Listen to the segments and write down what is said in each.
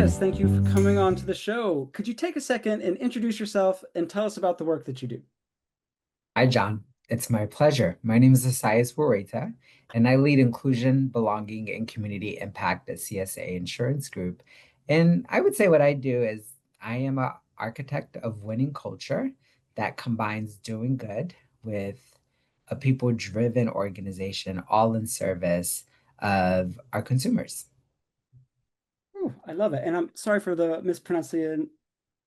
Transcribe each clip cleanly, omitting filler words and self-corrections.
Esayas, thank you for coming on to the show. Could you take a second and introduce yourself and tell us about the work that you do? Hi, John. It's my pleasure. My name is Esayas Wureta, and I lead inclusion, belonging, and community impact at CSAA Insurance Group. And I would say what I do is I am an architect of winning culture that combines doing good with a people-driven organization, all in service of our consumers. Oh, I love it. And I'm sorry for the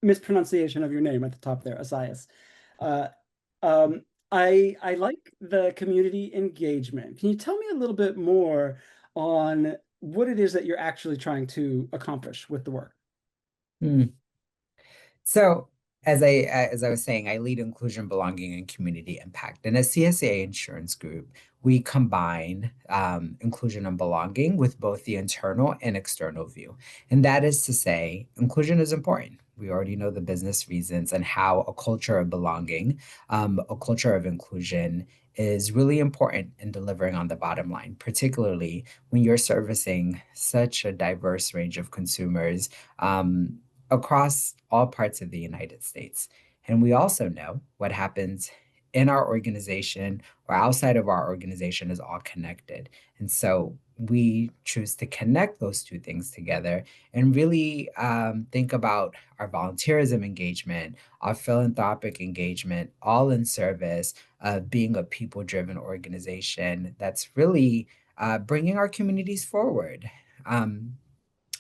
mispronunciation of your name at the top there, Esayas. Uh, I like the community engagement. Can you tell me a little bit more on what it is that you're actually trying to accomplish with the work? Hmm. So, as I was saying, I lead inclusion, belonging, and community impact. And at CSAA Insurance Group, we combine inclusion and belonging with both the internal and external view. And that is to say, inclusion is important. We already know the business reasons and how a culture of belonging, a culture of inclusion is really important in delivering on the bottom line, particularly when you're servicing such a diverse range of consumers. Across all parts of the United States. And we also know what happens in our organization or outside of our organization is all connected. And so we choose to connect those two things together and really think about our volunteerism engagement, our philanthropic engagement, all in service of being a people driven organization that's really bringing our communities forward. Um,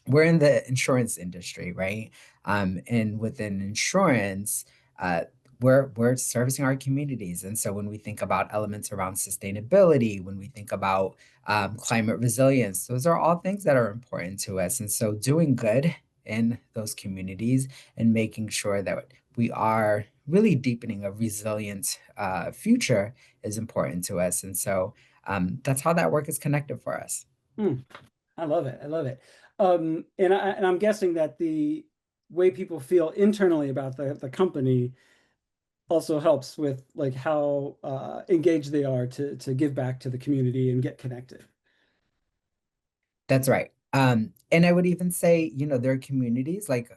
we're in the insurance industry, right? And within insurance, uh, we're servicing our communities. And so when we think about elements around sustainability, when we think about climate resilience, those are all things that are important to us. And so doing good in those communities and making sure that we are really deepening a resilient future is important to us. And so that's how that work is connected for us. Hmm. I love it. I love it. And I'm guessing that the way people feel internally about the company also helps with like how engaged they are to give back to the community and get connected. That's right. And I would even say, there are communities like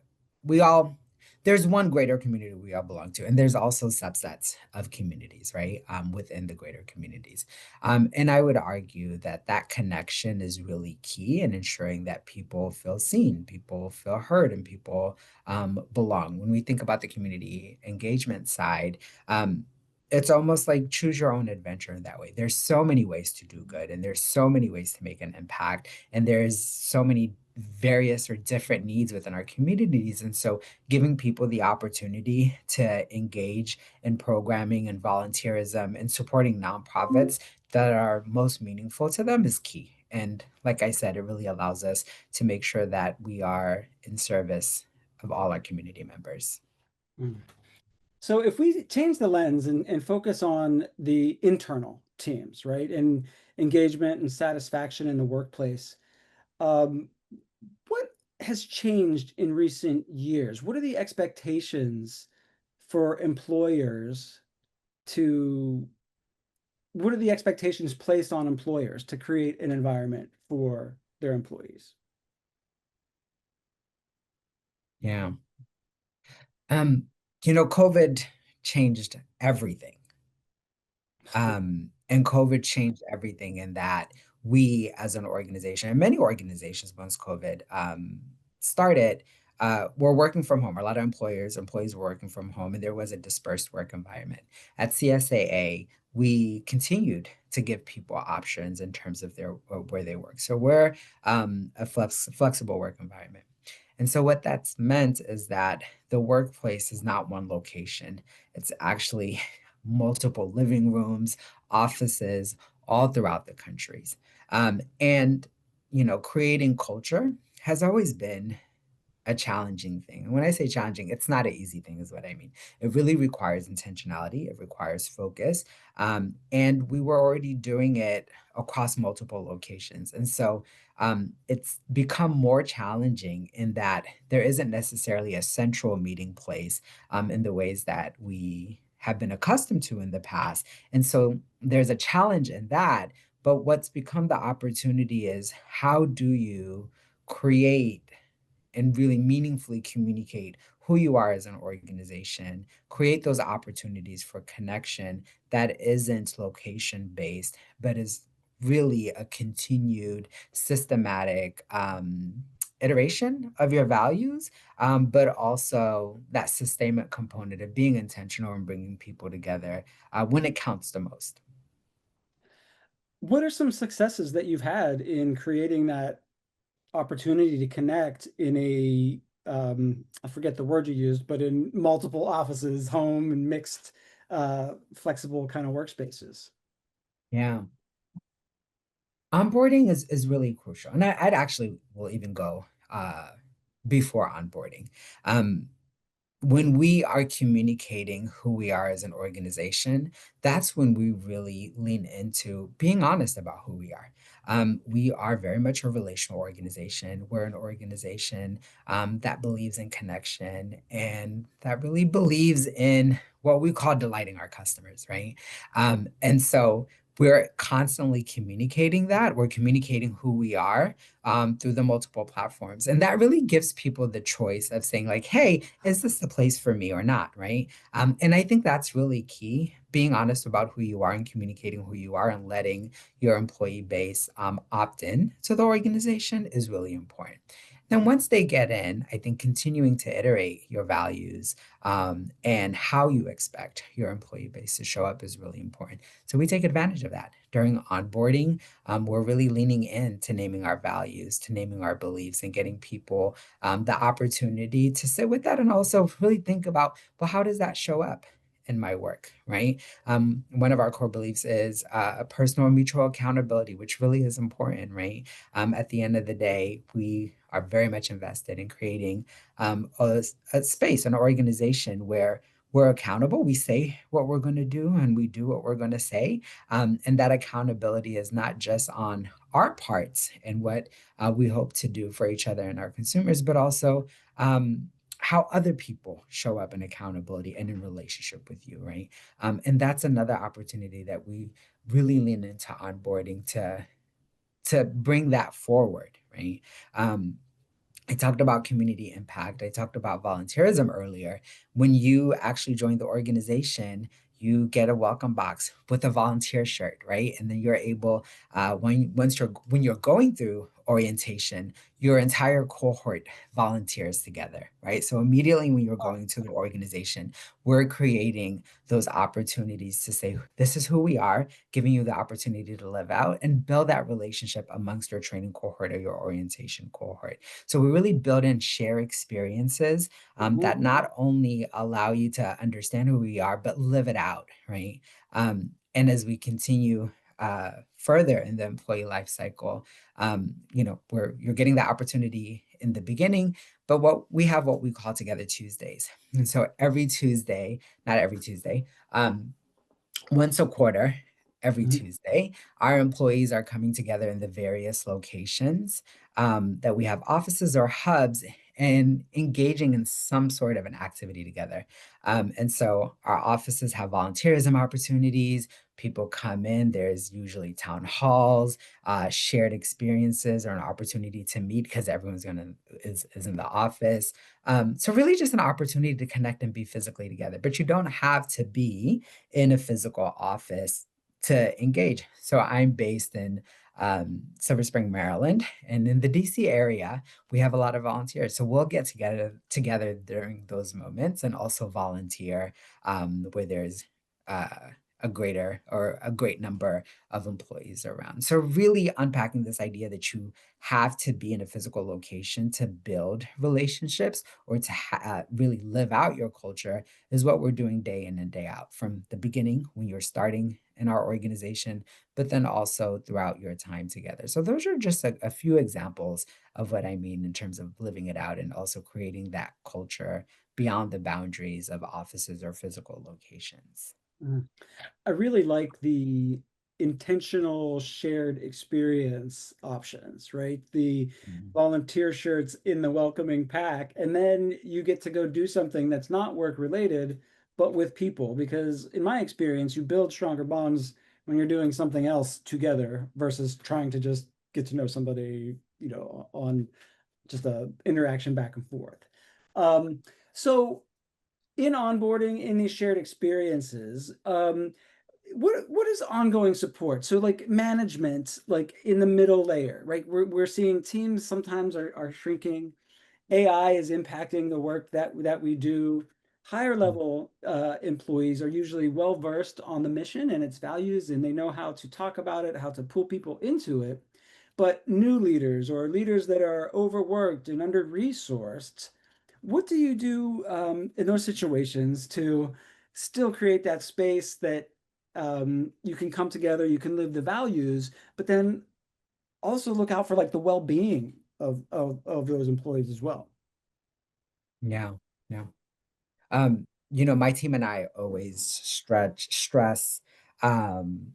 we all, there's one greater community we all belong to, and there's also subsets of communities, right? Within the greater communities. And I would argue that that connection is really key in ensuring that people feel seen, people feel heard, and people belong. When we think about the community engagement side, it's almost like choose your own adventure in that way. There's so many ways to do good, and there's so many ways to make an impact, and there's so many various or different needs within our communities. And so giving people the opportunity to engage in programming and volunteerism and supporting nonprofits that are most meaningful to them is key. And like I said, it really allows us to make sure that we are in service of all our community members. Mm. So if we change the lens and focus on the internal teams, right, and engagement and satisfaction in the workplace, um, what has changed in recent years? What are the expectations for employers to, what are the expectations placed on employers to create an environment for their employees? Yeah. Um, COVID changed everything. And COVID changed everything in that we, as an organization, and many organizations once COVID started, were working from home. A lot of employees were working from home, and there was a dispersed work environment. At CSAA, we continued to give people options in terms of their where they work. So we're a flexible work environment. And so what that's meant is that the workplace is not one location. It's actually multiple living rooms, offices, all throughout the countries. And, creating culture has always been a challenging thing. And when I say challenging, it's not an easy thing, is what I mean. It really requires intentionality, it requires focus. And we were already doing it across multiple locations. And so it's become more challenging in that there isn't necessarily a central meeting place in the ways that we have been accustomed to in the past. And so there's a challenge in that. But what's become the opportunity is how do you create and really meaningfully communicate who you are as an organization, create those opportunities for connection that isn't location based, but is really a continued systematic iteration of your values, but also that sustainment component of being intentional and bringing people together when it counts the most. What are some successes that you've had in creating that opportunity to connect in a I forget the word you used, but in multiple offices, home and mixed, flexible kind of workspaces? Yeah. Onboarding is really crucial. And I'd actually will even go before onboarding. Um, when we are communicating who we are as an organization, that's when we really lean into being honest about who we are. We are very much a relational organization. We're an organization that believes in connection and that really believes in what we call delighting our customers, right? And so we're constantly communicating that. We're communicating who we are through the multiple platforms. And that really gives people the choice of saying, like, hey, is this the place for me or not? Right. And I think that's really key. Being honest about who you are and communicating who you are and letting your employee base opt in to the organization is really important. Then once they get in, I think continuing to iterate your values and how you expect your employee base to show up is really important. So we take advantage of that during onboarding. We're really leaning in to naming our values, to naming our beliefs, and getting people the opportunity to sit with that and also really think about, well, how does that show up in my work, right? One of our core beliefs is personal and mutual accountability, which really is important, right? At the end of the day, we are very much invested in creating a space, an organization where we're accountable. We say what we're going to do and we do what we're going to say. And that accountability is not just on our parts and what we hope to do for each other and our consumers, but also how other people show up in accountability and in relationship with you, right? And that's another opportunity that we really lean into onboarding to bring that forward, right? Um, I talked about community impact. I talked about volunteerism earlier. When you actually join the organization, you get a welcome box with a volunteer shirt, right? And then you're able, when you're going through orientation, your entire cohort volunteers together, right? So immediately when you're going to the organization, we're creating those opportunities to say, this is who we are, giving you the opportunity to live out and build that relationship amongst your training cohort or your orientation cohort. So we really build in share experiences that not only allow you to understand who we are, but live it out, right? And as we continue further in the employee life cycle, where you're getting the opportunity in the beginning, but what we call Together Tuesdays. And so every Tuesday, not every Tuesday, once a quarter, every Mhm. Tuesday, our employees are coming together in the various locations that we have offices or hubs and engaging in some sort of an activity together. And so our offices have volunteerism opportunities. People come in, there's usually town halls, shared experiences, or an opportunity to meet because everyone's is in the office. So really just an opportunity to connect and be physically together. But you don't have to be in a physical office to engage. So I'm based in Silver Spring, Maryland, and in the DC area, we have a lot of volunteers. So we'll get together during those moments and also volunteer where there's uh, a great number of employees around. So really unpacking this idea that you have to be in a physical location to build relationships or to really live out your culture is what we're doing day in and day out from the beginning when you're starting in our organization, but then also throughout your time together. So those are just a few examples of what I mean in terms of living it out and also creating that culture beyond the boundaries of offices or physical locations. Mhm. I really like the intentional shared experience options, right? The Mhm. volunteer shirts in the welcoming pack, and then you get to go do something that's not work related, but with people. Because in my experience, you build stronger bonds when you're doing something else together versus trying to just get to know somebody, on just a interaction back and forth. So in onboarding, in these shared experiences, what is ongoing support? So like management, like in the middle layer, right? We're seeing teams sometimes are shrinking. AI is impacting the work that we do. Higher level employees are usually well versed on the mission and its values, and they know how to talk about it, how to pull people into it. But new leaders or leaders that are overworked and under-resourced, what do you do in those situations to still create that space that you can come together, you can live the values, but then also look out for like the well-being of those employees as well? Yeah, yeah. My team and I always stress um,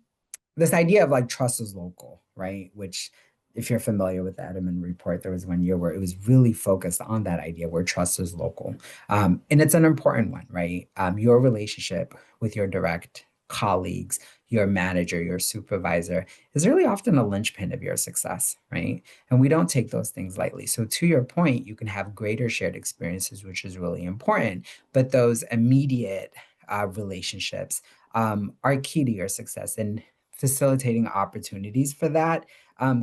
this idea of like trust is local, right? Which, if you're familiar with the Edelman report, there was one year where it was really focused on that idea where trust is local. And it's an important one, right? Your relationship with your direct colleagues, your manager, your supervisor is really often a linchpin of your success, right? And we don't take those things lightly. So, to your point, you can have greater shared experiences, which is really important, but those immediate relationships are key to your success. And facilitating opportunities for that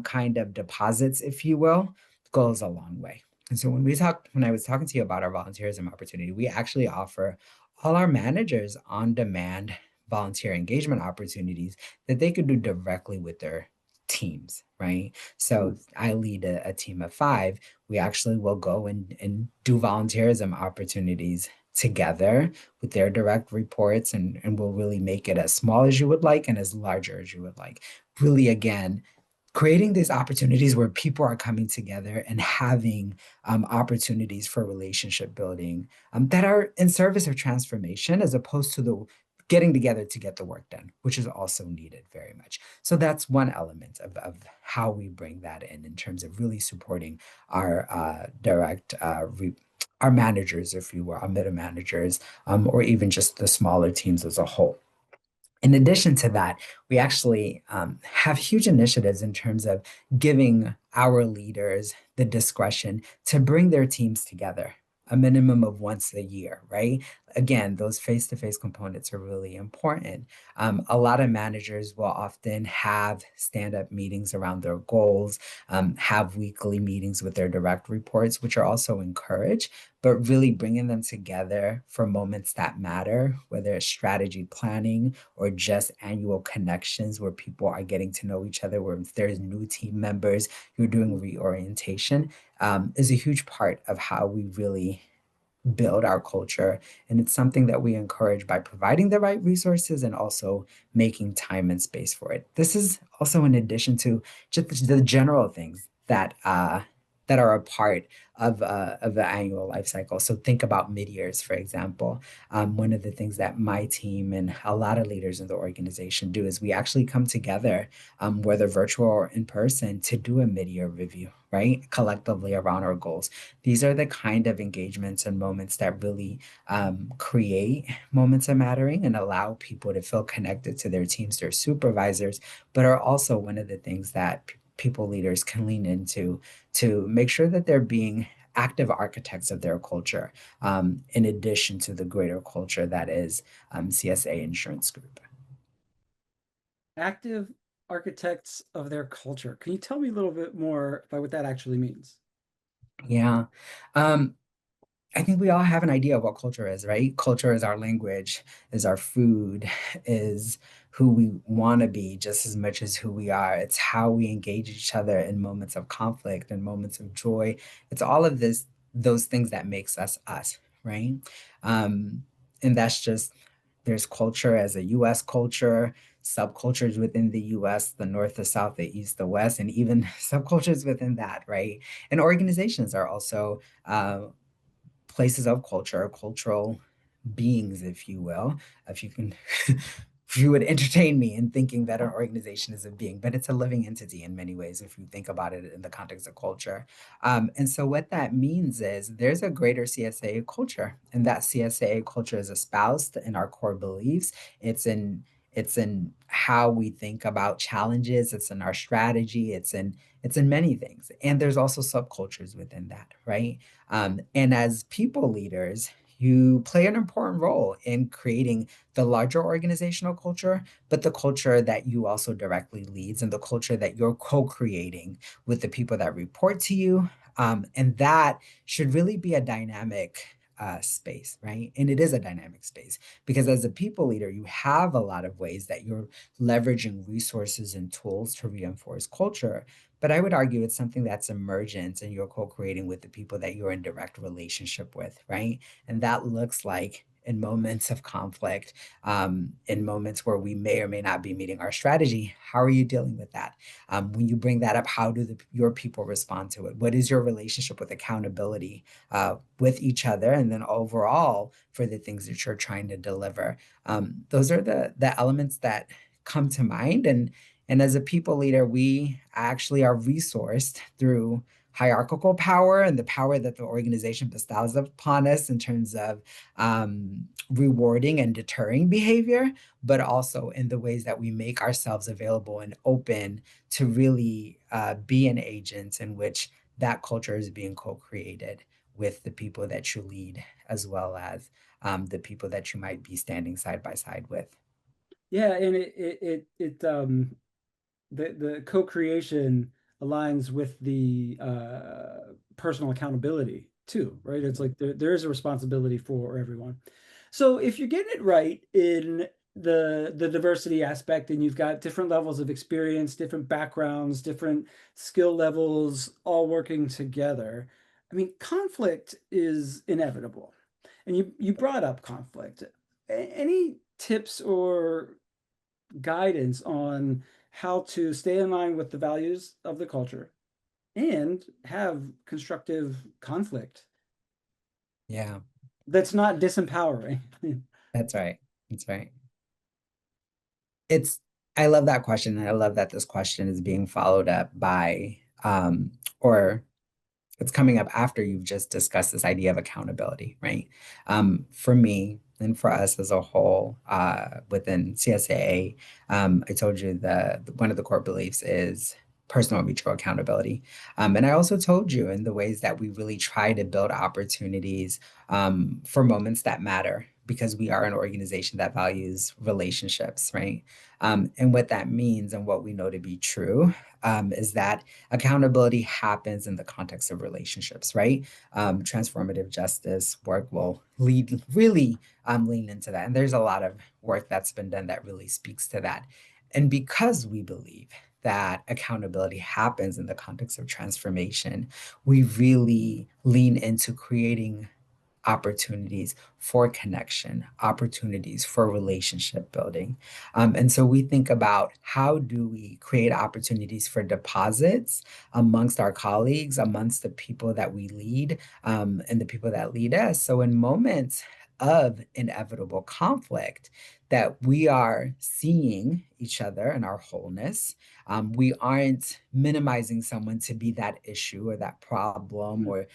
kind of deposits, if you will, goes a long way. And so when I was talking to you about our volunteerism opportunity, we actually offer all our managers on-demand volunteer engagement opportunities that they could do directly with their teams, right? So I lead a team of 5. We actually will go and do volunteerism opportunities together with their direct reports, and we'll really make it as small as you would like and as larger as you would like. Really, again, creating these opportunities where people are coming together and having opportunities for relationship building that are in service of transformation as opposed to the getting together to get the work done, which is also needed very much. So that's one element of how we bring that in terms of really supporting our our managers, if you will, our middle managers, or even just the smaller teams as a whole. In addition to that, we actually have huge initiatives in terms of giving our leaders the discretion to bring their teams together a minimum of once a year, right? Again, those face-to-face components are really important. A lot of managers will often have stand-up meetings around their goals, have weekly meetings with their direct reports, which are also encouraged, but really bringing them together for moments that matter, whether it's strategy planning or just annual connections where people are getting to know each other, where if there's new team members, you're doing reorientation, is a huge part of how we really build our culture. And it's something that we encourage by providing the right resources and also making time and space for it. This is also in addition to just the general things that are a part of the annual life cycle. So think about mid-years, for example. One of the things that my team and a lot of leaders in the organization do is we actually come together, whether virtual or in person, to do a mid-year review, right? Collectively around our goals. These are the kind of engagements and moments that really create moments of mattering and allow people to feel connected to their teams, their supervisors, but are also one of the things that people leaders can lean into to make sure that they're being active architects of their culture, in addition to the greater culture that is CSAA Insurance Group. Active architects of their culture. Can you tell me a little bit more about what that actually means? Yeah. Um, I think we all have an idea of what culture is, right? Culture is our language, is our food, is who we want to be just as much as who we are. It's how we engage each other in moments of conflict and moments of joy. It's all of those things that makes us us, right? Um, and that's just there's culture as a US culture, subcultures within the US, the North, the South, the East, the West, and even subcultures within that, right? And organizations are also places of culture, cultural beings, if you will, if you can, if you would entertain me in thinking that an organization is a being, but it's a living entity in many ways, if you think about it in the context of culture. And so what that means is there's a greater CSAA culture, and that CSAA culture is espoused in our core beliefs. It's it's in how we think about challenges, it's in our strategy, it's in many things. And there's also subcultures within that, right? And as people leaders, you play an important role in creating the larger organizational culture, but the culture that you also directly leads and the culture that you're co-creating with the people that report to you. And that should really be a dynamic space, right? And it is a dynamic space because as a people leader, you have a lot of ways that you're leveraging resources and tools to reinforce culture. But I would argue it's something that's emergent and you're co-creating with the people that you're in direct relationship with, right? And that looks like in moments of conflict, in moments where we may or may not be meeting our strategy, how are you dealing with that? When you bring that up, how do your people respond to it? What is your relationship with accountability with each other? And then overall, for the things that you're trying to deliver. Those are the elements that come to mind. And as a people leader, we actually are resourced through hierarchical power and the power that the organization bestows upon us in terms of rewarding and deterring behavior, but also in the ways that we make ourselves available and open to really be an agent in which that culture is being co-created with the people that you lead, as well as the people that you might be standing side by side with. Yeah, and the co-creation aligns with the personal accountability too, right? It's like there is a responsibility for everyone. So if you're getting it right in the diversity aspect and you've got different levels of experience, different backgrounds, different skill levels all working together, I mean, conflict is inevitable. And you brought up conflict. Any tips or guidance on how to stay in line with the values of the culture and have constructive conflict Yeah, that's not disempowering? that's right. That's right. It's I love that question, and I love that this question is being followed up by or it's coming up after you've just discussed this idea of accountability, right? For me and for us as a whole, within CSAA, I told you that one of the core beliefs is personal mutual accountability. And I also told you in the ways that we really try to build opportunities for moments that matter because we are an organization that values relationships, right? And what that means and what we know to be true is that accountability happens in the context of relationships, right? Transformative justice work will really lean into that. And there's a lot of work that's been done that really speaks to that. And because we believe that accountability happens in the context of transformation, we really lean into creating opportunities for connection, opportunities for relationship building. And so we think about how do we create opportunities for deposits amongst our colleagues, amongst the people that we lead, and the people that lead us. So in moments of inevitable conflict, that we are seeing each other in our wholeness. We aren't minimizing someone to be that issue or that problem or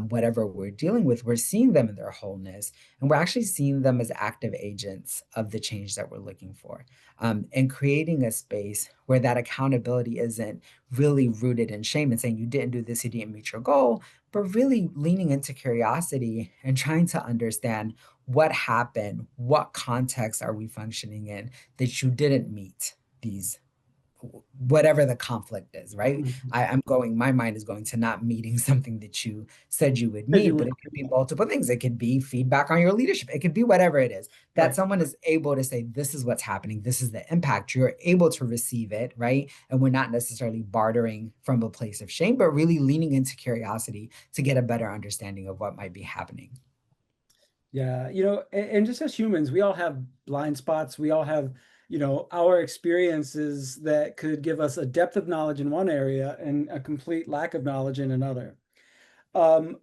whatever we're dealing with, we're seeing them in their wholeness, and we're actually seeing them as active agents of the change that we're looking for. And creating a space where that accountability isn't really rooted in shame and saying, you didn't do this, you didn't meet your goal, but really leaning into curiosity and trying to understand what happened, what context are we functioning in that you didn't meet these whatever the conflict is, right? I'm going, my mind is going to not meeting something that you said you would As meet, you but would, it could be multiple things. It could be feedback on your leadership. It could be whatever it is that right. someone is able to say, this is what's happening. This is the impact. You're able to receive it, right? And we're not necessarily bartering from a place of shame, but really leaning into curiosity to get a better understanding of what might be happening. Yeah, and just as humans, we all have blind spots. We all have, our experiences that could give us a depth of knowledge in one area and a complete lack of knowledge in another. Um,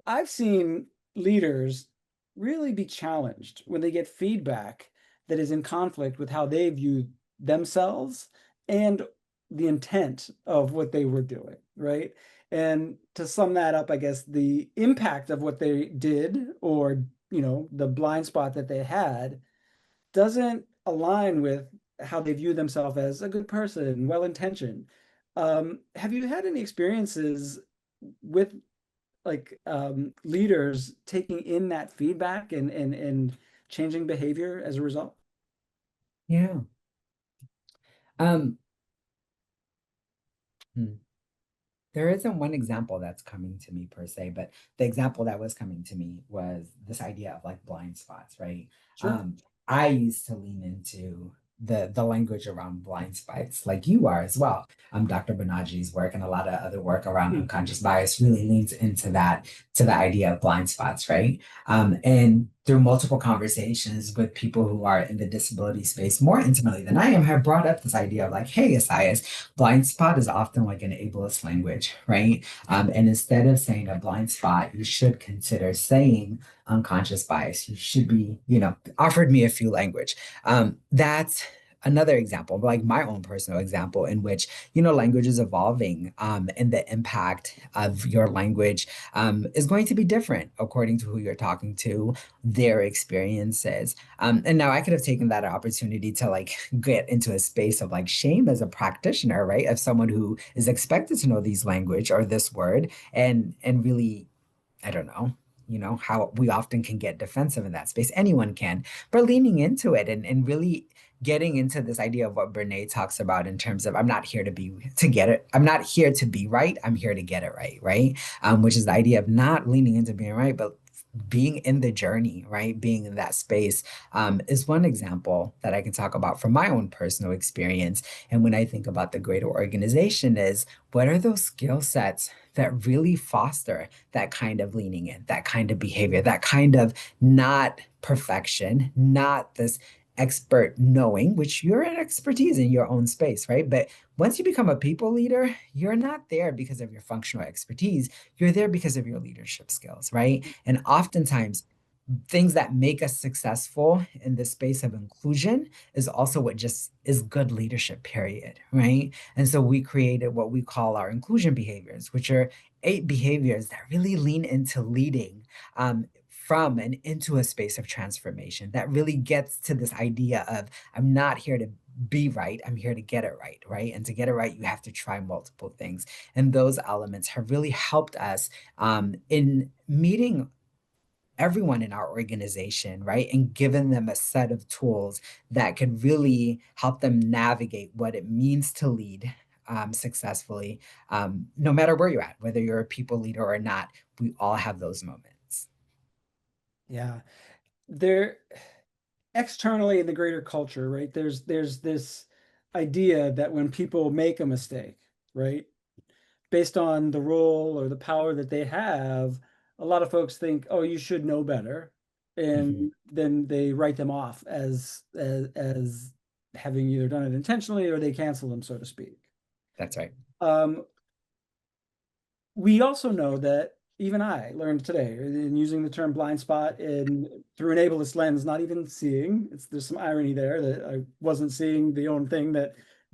I've seen leaders really be challenged when they get feedback that is in conflict with how they view themselves and the intent of what they were doing, right? And to sum that up, I guess the impact of what they did or, the blind spot that they had doesn't align with how they view themselves as a good person, well-intentioned. Have you had any experiences with leaders taking in that feedback and changing behavior as a result? Yeah. Um, hmm. There isn't one example that's coming to me per se, but the example that was coming to me was this idea of like blind spots, right? Sure. Um, I used to lean into the language around blind spots, like you are as well. Dr. Banaji's work and a lot of other work around Hmm. unconscious bias really leans into that, to the idea of blind spots, right? And through multiple conversations with people who are in the disability space more intimately than I am, have brought up this idea of like, hey, Esayas, blind spot is often like an ableist language, right? And instead of saying a blind spot, you should consider saying unconscious bias. You should be, offered me a few language. That's another example, like my own personal example, in which, language is evolving, and the impact of your language is going to be different according to who you're talking to, their experiences. And now I could have taken that opportunity to like get into a space of like shame as a practitioner, right? Of someone who is expected to know these language or this word, and really, I don't know, how we often can get defensive in that space. Anyone can, but leaning into it and really getting into this idea of what Brene talks about in terms of I'm not here to get it. I'm not here to be right. I'm here to get it right, right? Which is the idea of not leaning into being right, but being in the journey, right? Being in that space, is one example that I can talk about from my own personal experience. And when I think about the greater organization, is what are those skill sets that really foster that kind of leaning in, that kind of behavior, that kind of not perfection, not this expert knowing, which you're an expertise in your own space, right? But once you become a people leader, you're not there because of your functional expertise. You're there because of your leadership skills, right? And oftentimes, things that make us successful in the space of inclusion is also what just is good leadership, period, right? And so we created what we call our inclusion behaviors, which are 8 behaviors that really lean into leading, from and into a space of transformation that really gets to this idea of I'm not here to be right, I'm here to get it right, right? And to get it right, you have to try multiple things. And those elements have really helped us, in meeting everyone in our organization, right? And given them a set of tools that could really help them navigate what it means to lead, successfully, no matter where you're at, whether you're a people leader or not. We all have those moments. Yeah. There externally in the greater culture, right? There's this idea that when people make a mistake, right, based on the role or the power that they have, a lot of folks think, oh, you should know better. Mhm. And then they write them off as having either done it intentionally or they cancel them, so to speak. That's right. Um, we also know that even I learned today in using the term blind spot in through an ableist lens, not even seeing, there's some irony there that I wasn't seeing the own thing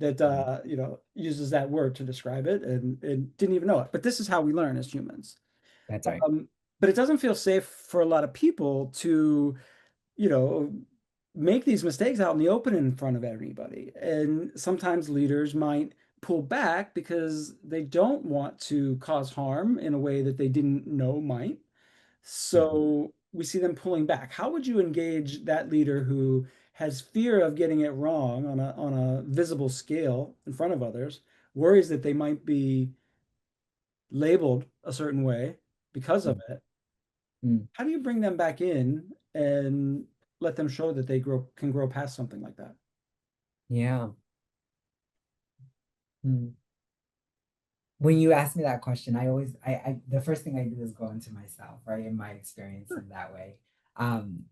Mhm. uses that word to describe it and didn't even know it. But this is how we learn as humans. That's right. Um, but it doesn't feel safe for a lot of people to, you know, make these mistakes out in the open in front of everybody. And sometimes leaders might pull back because they don't want to cause harm in a way that they didn't know might. Mhm. So we see them pulling back. How would you engage that leader who has fear of getting it wrong on a visible scale in front of others, worries that they might be labeled a certain way because of Mhm. it? Mhm. How do you bring them back in and let them show that they can grow past something like that? Yeah. Mhm. When you ask me that question, I always, the first thing I do is go into myself, right? In my experience Sure. in that way.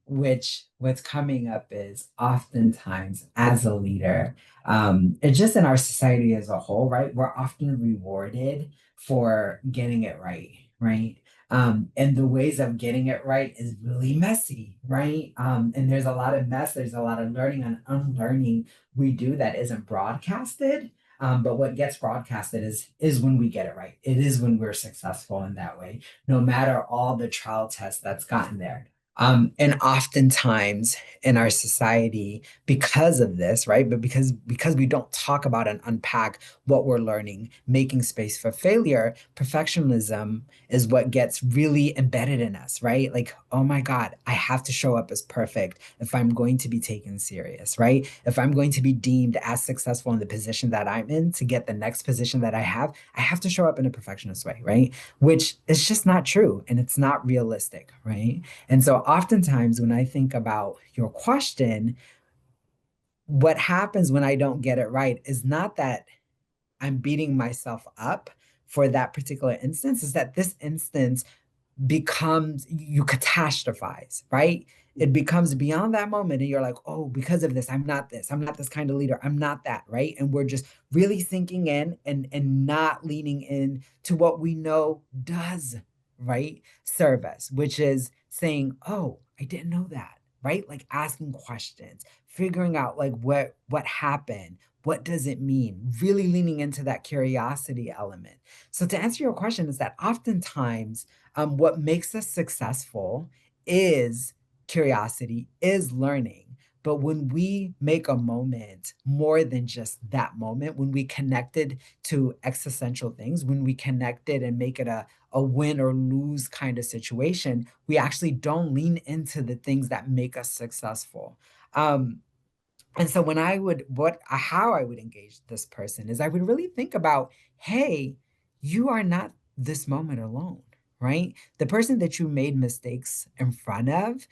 Which what's coming up is oftentimes as a leader, and just in our society as a whole, right? We're often rewarded for getting it right, right? And the ways of getting it right is really messy, right? And there's a lot of mess, there's a lot of learning and unlearning we do that isn't broadcasted, but what gets broadcasted is when we get it right. It is when we're successful in that way, no matter all the trial tests that's gotten there. And oftentimes in our society, because of this, right? But because we don't talk about and unpack what we're learning, making space for failure, perfectionism is what gets really embedded in us, right? Like, oh my God, I have to show up as perfect if I'm going to be taken serious, right? If I'm going to be deemed as successful in the position that I'm in to get the next position that I have to show up in a perfectionist way, right? Which is just not true and it's not realistic, right? And so oftentimes when I think about your question, what happens when I don't get it right is not that I'm beating myself up for that particular instance, is that this instance becomes, you catastrophize, right? It becomes beyond that moment, and you're like, oh, because of this, I'm not this. I'm not this kind of leader. I'm not that, right? And we're just really sinking in and not leaning in to what we know does, right, serve us, which is saying, oh, I didn't know that, right? Like asking questions, figuring out like what happened, what does it mean? Really leaning into that curiosity element. So to answer your question is that oftentimes what makes us successful is curiosity, is learning. But when we make a moment more than just that moment, when we connected to existential things, when we connected and make it a win or lose kind of situation, we actually don't lean into the things that make us successful. Um, and so when I would how I would engage this person is I would really think about, hey, you are not this moment alone, right? The person that you made mistakes in front of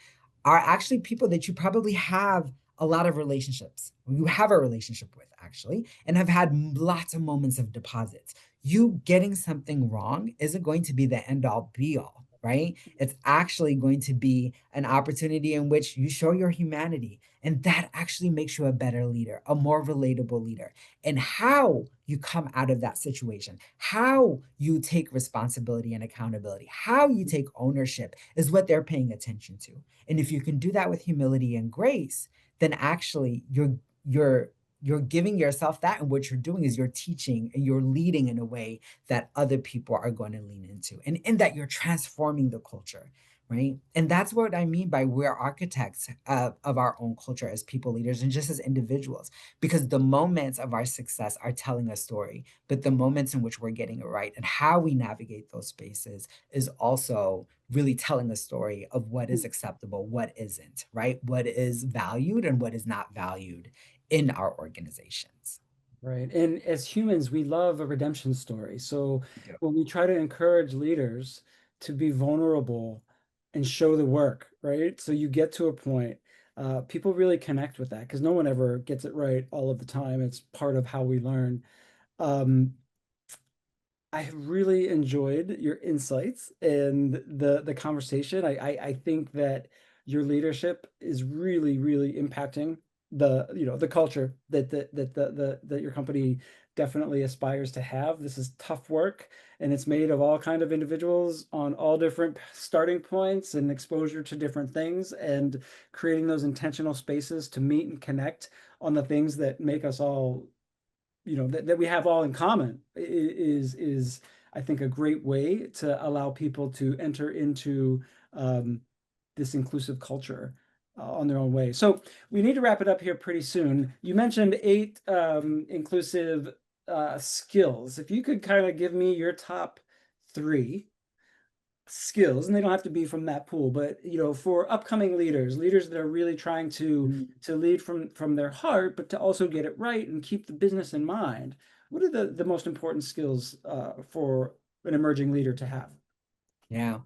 are actually people that you probably have a lot of relationships. You have a relationship with actually, and have had lots of moments of deposits. You getting something wrong isn't going to be the end all be all, right? It's actually going to be an opportunity in which you show your humanity, and that actually makes you a better leader, a more relatable leader. And how you come out of that situation, how you take responsibility and accountability, how you take ownership is what they're paying attention to. And if you can do that with humility and grace, then actually you're giving yourself that, and what you're doing is you're teaching and you're leading in a way that other people are going to lean into, and in that you're transforming the culture, right? And that's what I mean by we're architects of our own culture as people leaders and just as individuals, because the moments of our success are telling a story, but the moments in which we're getting it right and how we navigate those spaces is also really telling a story of what is acceptable, what isn't, right? What is valued and what is not valued in our organizations. Right. And as humans, we love a redemption story. So when we try to encourage leaders to be vulnerable and show the work, right? So you get to a point, people really connect with that because no one ever gets it right all of the time. It's part of how we learn. Um, I have really enjoyed your insights and the conversation. I think that your leadership is really, really impacting the culture that your company definitely aspires to have. This is tough work, and it's made of all kind of individuals on all different starting points and exposure to different things, and creating those intentional spaces to meet and connect on the things that make us all, that we have all in common is I think a great way to allow people to enter into um, this inclusive culture on their own way. So we need to wrap it up here pretty soon. You mentioned 8 inclusive skills. If you could kind of give me your top 3 skills, and they don't have to be from that pool, but for upcoming leaders that are really trying to lead from their heart, but to also get it right and keep the business in mind. What are the most important skills for an emerging leader to have? Yeah.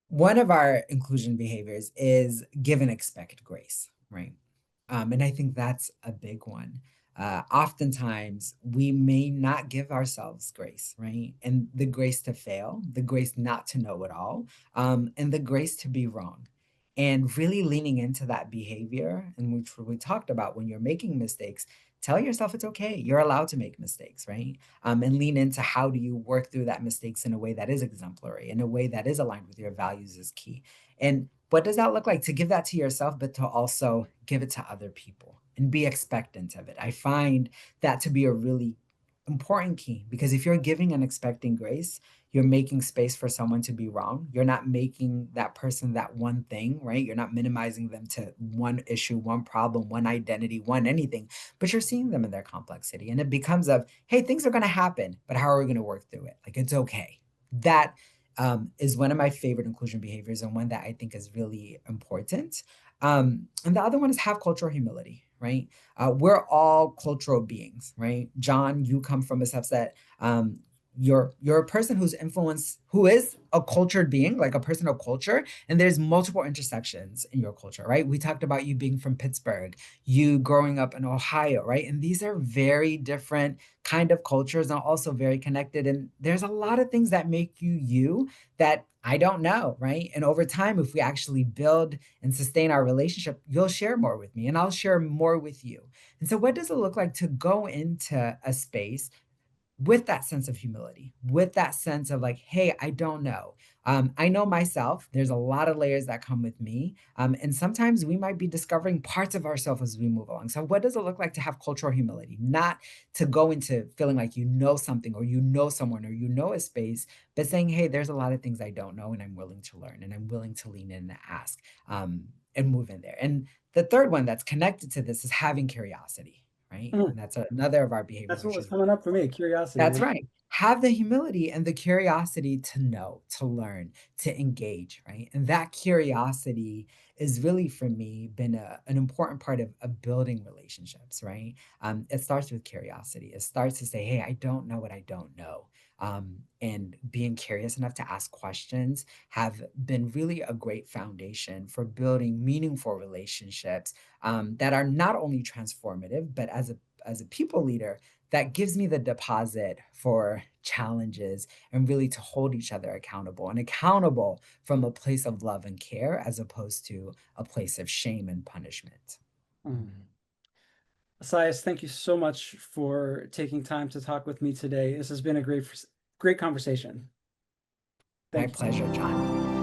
One of our inclusion behaviors is give and expect grace, right? And I think that's a big one. Oftentimes, we may not give ourselves grace, right? And the grace to fail, the grace not to know it all, and the grace to be wrong. And really leaning into that behavior, and which we talked about when you're making mistakes, tell yourself it's okay. You're allowed to make mistakes, right? And lean into how do you work through that mistakes in a way that is exemplary, in a way that is aligned with your values is key. And what does that look like? To give that to yourself, but to also give it to other people and be expectant of it. I find that to be a really important key, because if you're giving and expecting grace, you're making space for someone to be wrong. You're not making that person that one thing, right? You're not minimizing them to one issue, one problem, one identity, one anything, but you're seeing them in their complexity. And it becomes of, hey, things are going to happen, but how are we going to work through it? Like, it's okay. That is one of my favorite inclusion behaviors, and one that I think is really important. And the other one is have cultural humility, right? We're all cultural beings, right? John, you come from a subset. You're a person who's influenced, who is a cultured being, like a person of culture, and there's multiple intersections in your culture, right? We talked about you being from Pittsburgh, you growing up in Ohio, right? And these are very different kind of cultures and also very connected. And there's a lot of things that make you you that I don't know, right? And over time, if we actually build and sustain our relationship, you'll share more with me and I'll share more with you. And so, what does it look like to go into a space with that sense of humility, with that sense of like, hey, I don't know. I know myself. There's a lot of layers that come with me. And sometimes we might be discovering parts of ourselves as we move along. So, what does it look like to have cultural humility? Not to go into feeling like you know something or you know someone or you know a space, but saying, hey, there's a lot of things I don't know and I'm willing to learn and I'm willing to lean in and ask and move in there. And the third one that's connected to this is having curiosity, right? Mm, And that's another of our that's behaviors, what which was is coming really up for me, important. curiosity. That's Yeah. right. Have the humility and the curiosity to know, to learn, to engage, right? And that curiosity is really, for me, been an important part of building relationships, right? It starts with curiosity. It starts to say, hey, I don't know what I don't know. And being curious enough to ask questions have been really a great foundation for building meaningful relationships that are not only transformative, but as a people leader, that gives me the deposit for challenges and really to hold each other accountable, and accountable from a place of love and care as opposed to a place of shame and punishment. Mm. Esayas, thank you so much for taking time to talk with me today. This has been a great conversation. My Thank you. pleasure, John.